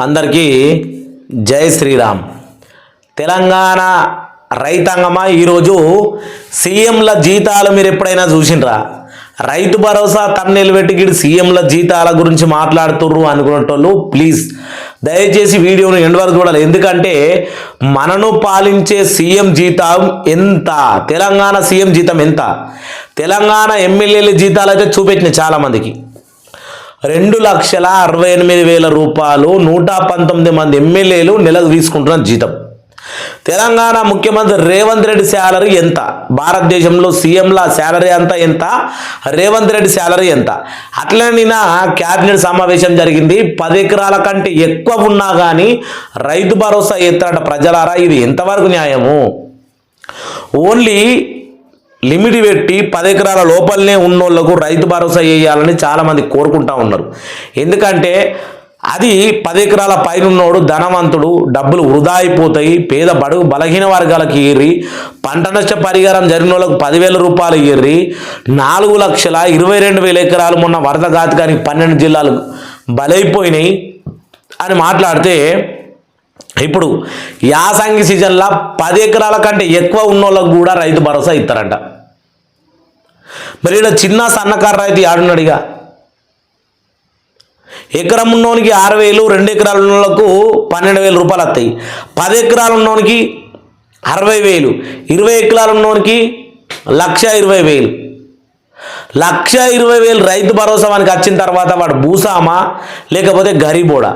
అందరికీ జై శ్రీరామ్. తెలంగాణ రైతాంగమా, ఈరోజు సీఎంల జీతాలు మీరు ఎప్పుడైనా చూసిండ్రా? రైతు భరోసా తన్నేలు పెట్టి సీఎంల జీతాల గురించి మాట్లాడుతుర్రు అనుకునేటోళ్ళు ప్లీజ్ దయచేసి వీడియోను ఎండ్ వరకు చూడాలి. ఎందుకంటే మనను పాలించే సీఎం జీతం ఎంత, తెలంగాణ సీఎం జీతం ఎంత, తెలంగాణ ఎమ్మెల్యేల జీతాలు అయితే చూపెట్టిన చాలామందికి 2,68,000 రూపాయలు 119 మంది ఎమ్మెల్యేలు నెలకు తీసుకుంటున్న జీతం. తెలంగాణ ముఖ్యమంత్రి రేవంత్ రెడ్డి శాలరీ ఎంత, భారతదేశంలో సీఎంల శాలరీ అంతా ఎంత, రేవంత్ రెడ్డి శాలరీ ఎంత. అట్లనే నిన్న క్యాబినెట్ సమావేశం జరిగింది. 10 ఎకరాల కంటే ఎక్కువ ఉన్నా కానీ రైతు భరోసా ఎత్తాడ. ప్రజలారా, ఇది ఎంతవరకు న్యాయము? ఓన్లీ లిమిట్ పెట్టి 10 ఎకరాల లోపలనే ఉన్నోళ్లకు రైతు భరోసా వేయాలని చాలామంది కోరుకుంటా ఉన్నారు. ఎందుకంటే అది 10 ఎకరాల పైన ఉన్నోడు ధనవంతుడు, డబ్బులు వృధా అయిపోతాయి. పేద బడుగు బలహీన వర్గాలకు ఇర్రి, పంట నష్ట పరిహారం జరిగిన వాళ్ళకు 10,000 రూపాయలు ఇర్రి, 4,22,000 ఎకరాలు మొన్న వరద ఘాతకానికి 12 జిల్లాలు బలైపోయినాయి అని మాట్లాడితే, ఇప్పుడు యాసంగి సీజన్లో 10 ఎకరాల కంటే ఎక్కువ ఉన్నోళ్ళకు కూడా రైతు భరోసా ఇస్తారంట. మరి ఇక్కడ చిన్న సన్నకారు రైతు ఆడున్నాడుగా, ఎకరం ఉన్నోనికి 6,000, 2 ఎకరాలు ఉన్నోళ్ళకు 12,000 రూపాయలు వస్తాయి. 10 ఎకరాలు ఉన్నోనికి 60,000, 20 ఎకరాలు ఉన్నోనికి 1,20,000. 1,20,000 రైతు భరోసా వానికి వచ్చిన తర్వాత వాడు భూసామా లేకపోతే గరీబోడా?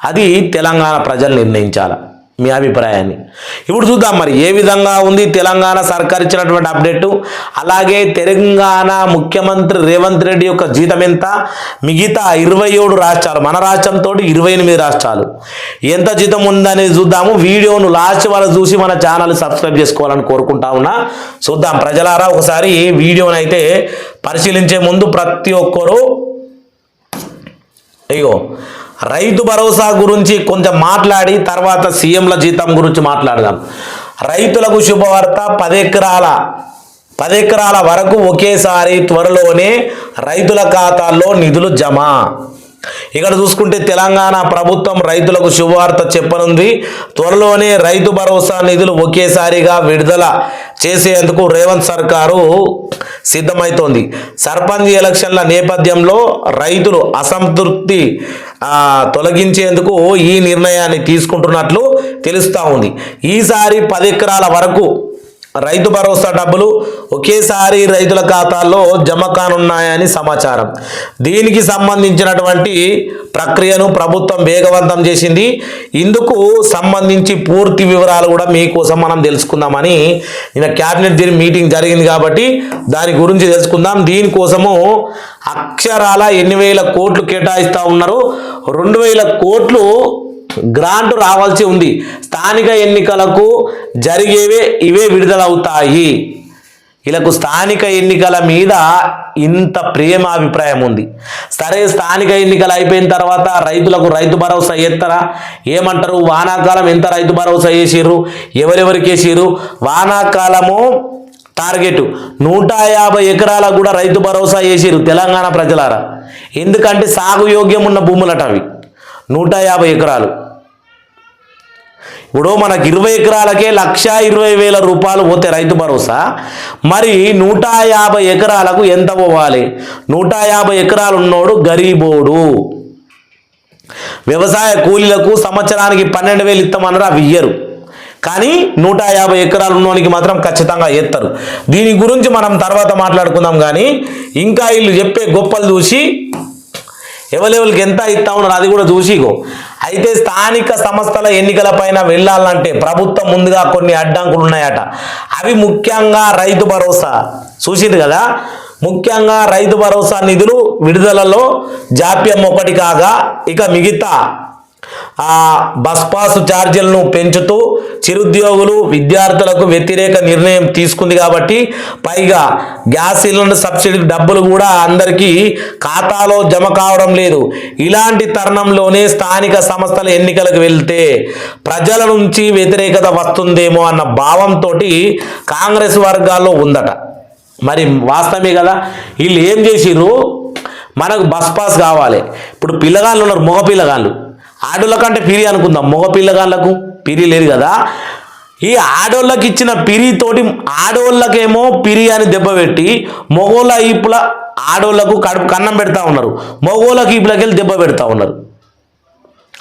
అది తెలంగాణ ప్రజలు నిర్ణయించాలి మీ అభిప్రాయాన్ని. ఇప్పుడు చూద్దాం మరి ఏ విధంగా ఉంది తెలంగాణ సర్కార్ ఇచ్చినటువంటి అప్డేట్. అలాగే తెలంగాణ ముఖ్యమంత్రి రేవంత్ రెడ్డి యొక్క జీతం ఎంత, మిగతా 27 రాష్ట్రాలు, మన రాష్ట్రంతో 28 రాష్ట్రాలు ఎంత జీతం ఉందనేది చూద్దాము. వీడియోను లాస్ట్ వరకు చూసి మన ఛానల్ సబ్స్క్రైబ్ చేసుకోవాలని కోరుకుంటా ఉన్నా. చూద్దాం ప్రజలారా, ఒకసారి వీడియోని అయితే పరిశీలించే ముందు ప్రతి ఒక్కరూ అయ్యో రైతు భరోసా గురించి కొంచెం మాట్లాడి తర్వాత సీఎంల జీతం గురించి మాట్లాడదాం. రైతులకు శుభవార్త, 10 ఎకరాల వరకు ఒకేసారి త్వరలోనే రైతుల ఖాతాల్లో నిధులు జమ. ఇక్కడ చూసుకుంటే తెలంగాణ ప్రభుత్వం రైతులకు శుభవార్త చెప్పనుంది. త్వరలోనే రైతు భరోసా నిధులు ఒకేసారిగా విడుదల చేసేందుకు రేవంత్ సర్కారు సిద్ధమవుతోంది. సర్పంచ్ ఎలక్షన్ల నేపథ్యంలో రైతులు అసంతృప్తి తొలగించేందుకు ఈ నిర్ణయాన్ని తీసుకుంటున్నట్లు తెలుస్తూ ఉంది. ఈసారి 10 ఎకరాల వరకు రైతు భరోసా డబ్బులు ఒకేసారి రైతుల ఖాతాల్లో జమ కానున్నాయని సమాచారం. దీనికి సంబంధించినటువంటి ప్రక్రియను ప్రభుత్వం వేగవంతం చేసింది. ఇందుకు సంబంధించి పూర్తి వివరాలు కూడా మీకోసం మనం తెలుసుకుందామని నిన్న క్యాబినెట్ మీటింగ్ జరిగింది కాబట్టి దాని గురించి తెలుసుకుందాం. దీనికోసము అక్షరాల ఎన్ని వేల కోట్లు కేటాయిస్తూ ఉన్నారు. 2,000 కోట్లు గ్రాంట్ రావాల్సి ఉంది. స్థానిక ఎన్నికలకు జరిగేవే ఇవే విడుదలవుతాయి. వీళ్ళకు స్థానిక ఎన్నికల మీద ఇంత ప్రేమ అభిప్రాయం ఉంది. సరే, స్థానిక ఎన్నికలు అయిపోయిన తర్వాత రైతులకు రైతు భరోసా ఎత్తరా? ఏమంటారు? వానాకాలం ఎంత రైతు భరోసా వేసిర్రు, ఎవరెవరికి వేసిర్రు? వానాకాలము టార్గెట్ 150 ఎకరాలకు కూడా రైతు భరోసా వేసిర్రు తెలంగాణ ప్రజలారా. ఎందుకంటే సాగు యోగ్యం ఉన్న భూములట అవి 150 ఎకరాలు. ఇప్పుడు మనకు 20 ఎకరాలకే 1,20,000 రూపాయలు పోతే రైతు భరోసా, మరి 150 ఎకరాలకు ఎంత పోవాలి? 150 ఎకరాలు ఉన్నోడు గరీబోడు. వ్యవసాయ కూలీలకు సంవత్సరానికి 12,000 ఇస్తామన్నారు, అవి ఇయ్యరు. కానీ 150 ఎకరాలు ఉన్నోనికి మాత్రం ఖచ్చితంగా ఎత్తారు. దీని గురించి మనం తర్వాత మాట్లాడుకుందాం. కానీ ఇంకా వీళ్ళు చెప్పే గొప్పలు చూసి ఎవరెవరికి ఎంత ఇస్తా ఉన్నారు అది కూడా చూసిగో. అయితే స్థానిక సంస్థల ఎన్నికల పైన వెళ్ళాలంటే ప్రభుత్వం ముందుగా కొన్ని అడ్డంకులు ఉన్నాయట. అవి ముఖ్యంగా రైతు భరోసా చూసింది కదా. ముఖ్యంగా రైతు భరోసా నిధులు విడుదలలో జాప్యం ఒకటి కాగా, ఇక మిగతా బస్ పాస్ ఛార్జీలను పెంచుతూ చిరుద్యోగులు విద్యార్థులకు వ్యతిరేక నిర్ణయం తీసుకుంది కాబట్టి, పైగా గ్యాస్ సిలిండర్ సబ్సిడీ డబ్బులు కూడా అందరికీ ఖాతాలో జమ కావడం లేదు. ఇలాంటి తరుణంలోనే స్థానిక సంస్థల ఎన్నికలకు వెళ్తే ప్రజల నుంచి వ్యతిరేకత వస్తుందేమో అన్న భావంతో కాంగ్రెస్ వర్గాల్లో ఉందట. మరి వాస్తవమే కదా. వీళ్ళు ఏం చేసిర్రు, మనకు బస్ పాస్ కావాలి. ఇప్పుడు పిల్లగాళ్ళు ఉన్నారు, మగ పిల్లగాళ్ళు, ఆడోళ్ళకంటే పిరి అనుకుందాం, మగ పిల్లగాళ్ళకు పిరి లేదు కదా. ఈ ఆడోళ్ళకి ఇచ్చిన పిరితోటి ఆడోళ్ళకేమో పిరి అని దెబ్బ పెట్టి మగోళ్ళ ఈపుల ఆడోళ్ళకు కడుపు కన్నం పెడతా ఉన్నారు, మగోళ్ళకి ఈపులకి వెళ్ళి దెబ్బ పెడతా ఉన్నారు.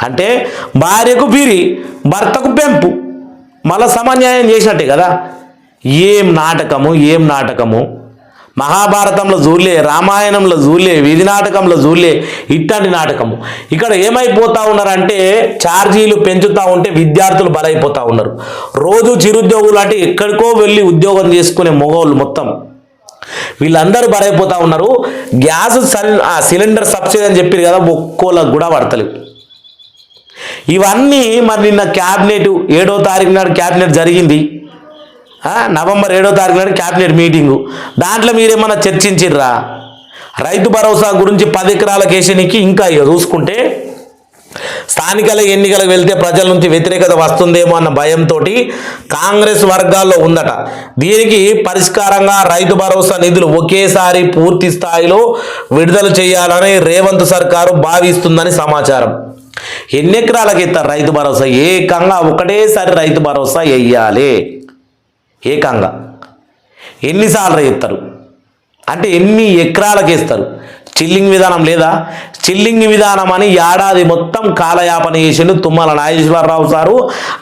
అంటే భార్యకు పిరి, భర్తకు పెంపు, మళ్ళా సమన్యాయం చేసినట్టే కదా. ఏం నాటకము. మహాభారతంలో చూడలే, రామాయణంలో చూడలే, వీధి నాటకంలో చూడలే ఇట్లాంటి నాటకము. ఇక్కడ ఏమైపోతా ఉన్నారంటే ఛార్జీలు పెంచుతూ ఉంటే విద్యార్థులు బలైపోతూ ఉన్నారు. రోజు చిరుద్యోగులు అంటే ఎక్కడికో వెళ్ళి ఉద్యోగం చేసుకునే మగవాళ్ళు మొత్తం వీళ్ళందరూ బలైపోతూ ఉన్నారు. గ్యాస్ సిలిండర్ సబ్సిడీ అని చెప్పారు కదా, ఒక్కోళ్ళకు కూడా పడతలేవు. ఇవన్నీ మరి నిన్న క్యాబినెట్ 7వ తారీఖు నాడు క్యాబినెట్ జరిగింది. నవంబర్ 7వ తారీఖు నాడు క్యాబినెట్ మీటింగు. దాంట్లో మీరేమన్నా చర్చించిర్రా? రైతు భరోసా గురించి 10 ఎకరాల కేసునికి ఇంకా చూసుకుంటే స్థానికల ఎన్నికలకు వెళ్తే ప్రజల నుంచి వ్యతిరేకత వస్తుందేమో అన్న భయంతో కాంగ్రెస్ వర్గాల్లో ఉందట. దీనికి పరిష్కారంగా రైతు భరోసా నిధులు ఒకేసారి పూర్తి స్థాయిలో విడుదల చేయాలని రేవంత్ సర్కారు భావిస్తుందని సమాచారం. ఎన్ని ఎకరాలకు ఇస్తారు రైతు భరోసా? ఏకంగా ఒకటేసారి రైతు భరోసా వేయాలి. ఏకంగా ఎన్నిసార్లు ఇస్తారు అంటే ఎన్ని ఎకరాలకు ఇస్తారు? చిల్లింగ్ విధానం లేదా? చిల్లింగ్ విధానం అని ఏడాది మొత్తం కాలయాపన చేసిండు తుమ్మల నాగేశ్వరరావు సారు,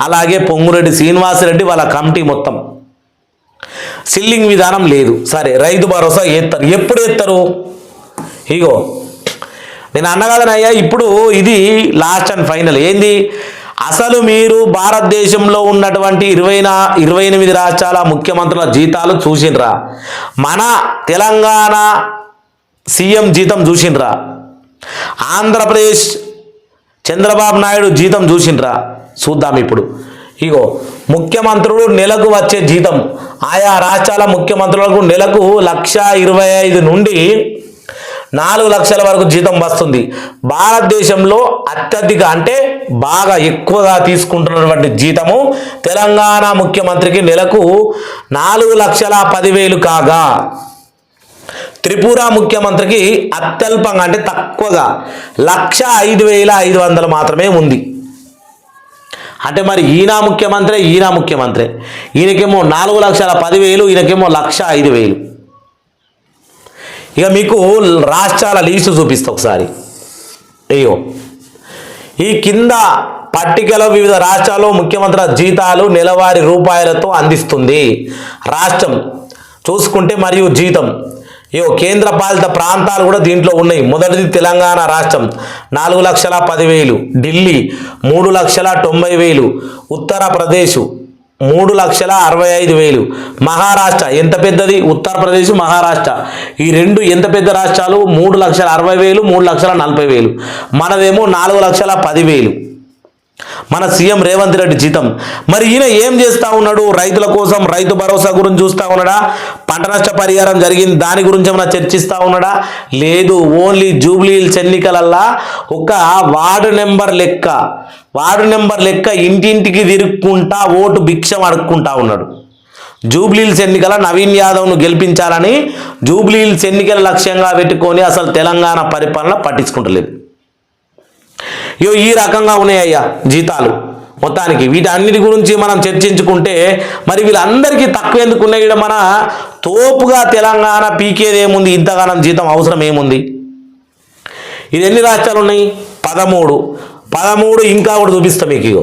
అలాగే పొంగురెడ్డి శ్రీనివాసరెడ్డి వాళ్ళ కమిటీ మొత్తం. చిల్లింగ్ విధానం లేదు. సరే, రైతు భరోసా ఎత్తారు. ఎప్పుడు ఎత్తారు? ఇగో నేను అన్నగదనయ్యా, ఇప్పుడు ఇది లాస్ట్ అండ్ ఫైనల్. ఏంది అసలు మీరు భారతదేశంలో ఉన్నటువంటి 28 రాష్ట్రాల ముఖ్యమంత్రుల జీతాలు చూసిండ్రా? మన తెలంగాణ సీఎం జీతం చూసిండ్రా? ఆంధ్రప్రదేశ్ చంద్రబాబు నాయుడు జీతం చూసిండ్రా? చూద్దాం ఇప్పుడు. ఇగో ముఖ్యమంత్రులు నెలకు వచ్చే జీతం ఆయా రాష్ట్రాల ముఖ్యమంత్రులకు నెలకు 1,25,000 నుండి 4 లక్షల వరకు జీతం వస్తుంది. భారతదేశంలో అత్యధిక అంటే బాగా ఎక్కువగా తీసుకుంటున్నటువంటి జీతము తెలంగాణ ముఖ్యమంత్రికి నెలకు 4,10,000 కాగా త్రిపుర ముఖ్యమంత్రికి అత్యల్పంగా అంటే తక్కువగా 1,05,500 మాత్రమే ఉంది. అంటే మరి ఈయన ముఖ్యమంత్రి ఈయనకేమో 4,10,000, ఈయనకేమో 1,05,000. ఇక మీకు రాష్ట్రాల లీస్టు చూపిస్తా ఒకసారి. అయ్యో, ఈ కింద పట్టికలో వివిధ రాష్ట్రాల్లో ముఖ్యమంత్రుల జీతాలు నెలవారీ రూపాయలతో అందిస్తుంది రాష్ట్రం చూసుకుంటే మరియు జీతం. ఇయో కేంద్ర పాలిత ప్రాంతాలు కూడా దీంట్లో ఉన్నాయి. మొదటిది తెలంగాణ రాష్ట్రం 4,10,000, ఢిల్లీ 3,90,000, ఉత్తరప్రదేశ్ 3,65,000, మహారాష్ట్ర ఎంత పెద్దది? ఉత్తరప్రదేశ్, మహారాష్ట్ర ఈ రెండు ఎంత పెద్ద రాష్ట్రాలు? 3,60,000, 3,40,000. మనదేమో 4,10,000. మన సీఎం రేవంత్ రెడ్డి జీతం. మరి ఈయన ఏం చేస్తూ ఉన్నాడు? రైతుల కోసం రైతు భరోసా గురించి చూస్తూ ఉన్నాడా? పంట నష్ట పరిహారం జరిగింది దాని గురించి ఏమైనా చర్చిస్తూ ఉన్నాడా? లేదు. ఓన్లీ జూబ్లీ హిల్స్ ఎన్నికలల్లా ఒక వార్డు నెంబర్ లెక్క ఇంటింటికి తిరుక్కుంటా ఓటు భిక్షం అడుక్కుంటా ఉన్నాడు. జూబ్లీ హిల్స్ ఎన్నికల నవీన్ యాదవ్ను గెలిపించాలని జూబ్లీ హిల్స్ ఎన్నికల లక్ష్యంగా పెట్టుకొని అసలు తెలంగాణ పరిపాలన పట్టించుకుంటలేదు. ఈ రకంగా ఉన్నాయ్యా జీతాలు. మొత్తానికి వీటన్నిటి గురించి మనం చర్చించుకుంటే మరి వీళ్ళందరికీ తక్కువ ఎందుకు ఉన్నాయి? మన తోపుగా తెలంగాణ పీకేది ఏముంది? ఇంతగానం జీతం అవసరం ఏముంది? ఇది ఎన్ని రాష్ట్రాలు ఉన్నాయి? 13. ఇంకా ఒకటి చూపిస్తాం మీకు.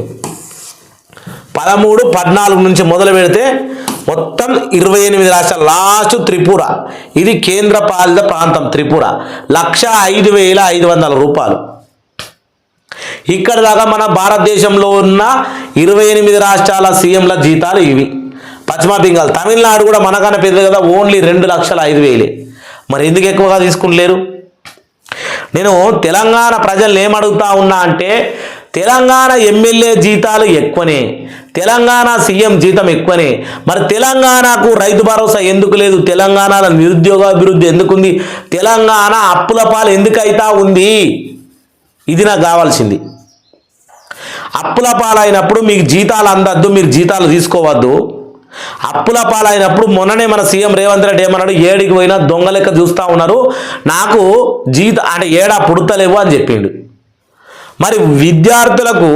13, 14 నుంచి మొదలు పెడితే మొత్తం 28 రాష్ట్రాలు. లాస్ట్ త్రిపుర, ఇది కేంద్ర పాలిత ప్రాంతం త్రిపుర, 105,500 రూపాయలు. ఇక్కడ దాకా మన భారతదేశంలో ఉన్న 28 రాష్ట్రాల సీఎంల జీతాలు ఇవి. పశ్చిమ బెంగాల్, తమిళనాడు కూడా మనకన్నా పెద్దది కదా, ఓన్లీ 2,05,000. మరి ఎందుకు ఎక్కువగా తీసుకుంటలేరు? నేను తెలంగాణ ప్రజల్ని ఏమడుగుతా ఉన్నా అంటే, తెలంగాణ ఎమ్మెల్యే జీతాలు ఎక్కువనే, తెలంగాణ సీఎం జీతం ఎక్కువనే, మరి తెలంగాణకు రైతు భరోసా ఎందుకు లేదు? తెలంగాణలో నిరుద్యోగ అభివృద్ధి ఎందుకుంది? తెలంగాణ అప్పుల పాలు ఎందుకైతా ఉంది? ఇది నాకు కావాల్సింది. అప్పుల పాలైనప్పుడు మీకు జీతాలు అందద్దు, మీరు జీతాలు తీసుకోవద్దు. అప్పుల పాలైనప్పుడు మొన్ననే మన సీఎం రేవంత్ రెడ్డి ఏమన్నాడు? ఏడికి పోయినా దొంగ లెక్క చూస్తూ ఉన్నారు, నాకు అంటే ఏడా పుడతలేవు అని చెప్పిండు. మరి విద్యార్థులకు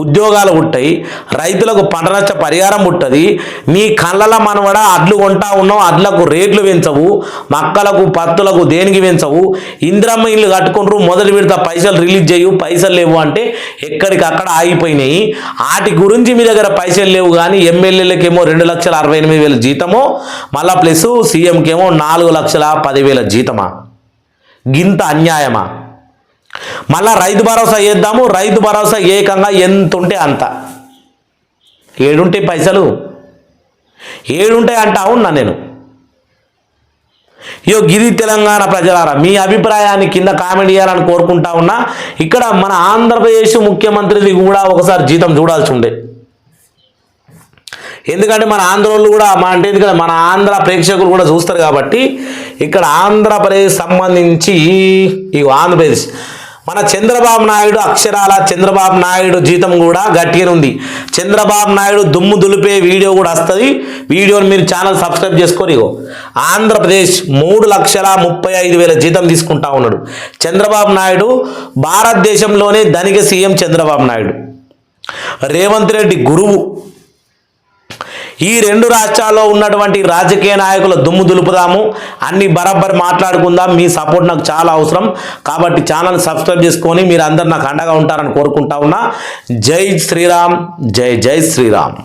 ఉద్యోగాలు ఉంటాయి, రైతులకు పంట నష్ట పరిహారం ఉంటుంది. నీ కళ్ళల మనవడ అడ్లు కొంటా ఉన్నావు, అడ్లకు రేట్లు పెంచవు, మక్కలకు పత్తులకు దేనికి పెంచవు. ఇందిరమ్మ ఇల్లు కట్టుకుంటారు, మొదటి విడత పైసలు రిలీజ్ చేయు, పైసలు లేవు అంటే ఎక్కడికక్కడ ఆగిపోయినాయి. వాటి గురించి మీ దగ్గర పైసలు లేవు. కానీ ఎమ్మెల్యేలకేమో 2,68,000 జీతము, మళ్ళా ప్లస్ సీఎంకేమో 4,10,000 జీతమా? గింత అన్యాయమా? మళ్ళా రైతు భరోసా చేద్దాము, రైతు భరోసా ఏకంగా ఎంత ఉంటే అంత. ఏడుంటాయి పైసలు, ఏడుంటాయి అంటా ఉన్నా నేను. గిరి తెలంగాణ ప్రజలారా, మీ అభిప్రాయాన్ని కింద కామెంట్ చేయాలని కోరుకుంటా ఉన్నా. ఇక్కడ మన ఆంధ్రప్రదేశ్ ముఖ్యమంత్రిది కూడా ఒకసారి జీతం చూడాల్సి ఉండే. ఎందుకంటే మన ఆంధ్రోళ్ళు కూడా అంటే ఎందుకంటే మన ఆంధ్ర ప్రేక్షకులు కూడా చూస్తారు కాబట్టి ఇక్కడ ఆంధ్రప్రదేశ్ సంబంధించి ఆంధ్రప్రదేశ్ మన చంద్రబాబు నాయుడు అక్షరాల చంద్రబాబు నాయుడు జీతం కూడా గట్టిగానే ఉంది. చంద్రబాబు నాయుడు దుమ్ము దులిపే వీడియో కూడా వస్తుంది. వీడియోని మీరు ఛానల్ సబ్స్క్రైబ్ చేసుకొని. ఆంధ్రప్రదేశ్ 3,35,000 జీతం తీసుకుంటా ఉన్నాడు చంద్రబాబు నాయుడు. భారతదేశంలోనే ధనిక సీఎం చంద్రబాబు నాయుడు. రేవంత్ రెడ్డి గురువు. ఈ రెండు రాష్ట్రాల్లో ఉన్నటువంటి రాజకీయ నాయకుల దుమ్ము దులుపుదాము, అన్ని బరాబర్ మాట్లాడుకుందాం. మీ సపోర్ట్ నాకు చాలా అవసరం కాబట్టి ఛానల్ సబ్స్క్రైబ్ చేసుకొని మీరు అందరు నాకు అండగా ఉంటారని కోరుకుంటా ఉన్నా. జై శ్రీరామ్, జై జై శ్రీరామ్.